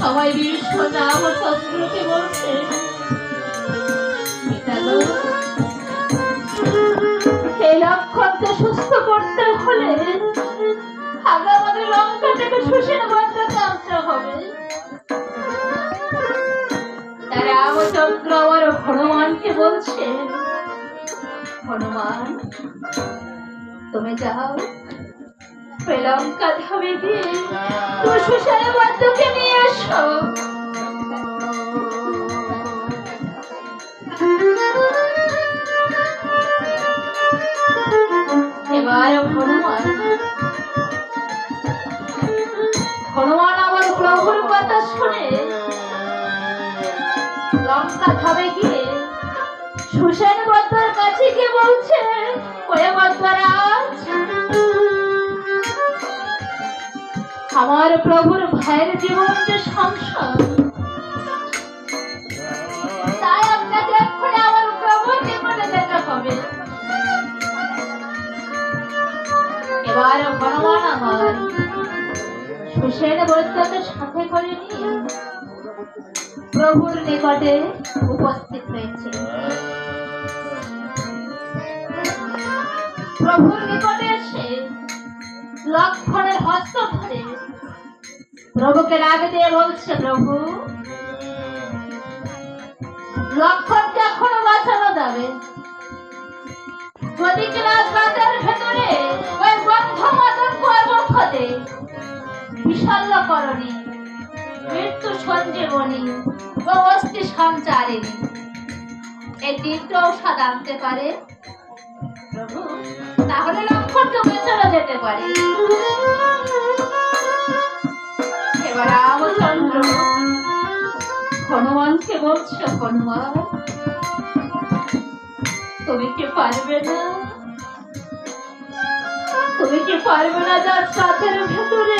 সবাই বিশ্ব রামচন্দ্রকে বলছে, এই লক্ষণকে সুস্থ করতে হলে আগে আমাদের লঙ্কা থেকে সুসেন বর্তাকে আনতে হবে। রামচন্দ্র আমার হনুমানকে বলছে, হনুমান তুমি যাও লঙ্কা ধামে গিয়ে তুমি সুসেন বর্তাকে নিয়ে এসো। এবার হনুমান আমার প্রভুর কথা শুনে লঙ্কা ধামে গিয়ে সুসেন বর্তার কাছে গিয়ে বলছে, ওরে বর্তারাজ, আমার প্রভুর ভাইয়ের জীবন যে সংসার, তাই আপনাকে এক্ষুনি আমার প্রভুর নিকটে যেতে হবে। এবার হনুমান আমার সুসেন বর্তাকে সাথে করে নিয়ে প্রভুর নিকটে উপস্থিত হয়েছে। প্রভুর নিকটে এসে লক্ষণের হস্ত ধরে প্রভুকে রাগ দিয়ে বলছে, প্রভু লক্ষণকে এখনো বাঁচানো যাবে, যদি কিনা রাতের ভেতরে ওই বন্ধ মতন কর্মক্ষতে বিশল্যকরণী, মৃত্যু সঞ্জীবনী ও অস্থি সঞ্চারিণী এই তিনটে ঔষধ আনতে পারে প্রভু, তাহলে লক্ষণকে বাঁচানো যেতে পারে। এবার রামচন্দ্র হনুমানকে বলছে, হনুমান তুমি কি পারবে না, তুমি কি পারবে না যার রাতের ভেতরে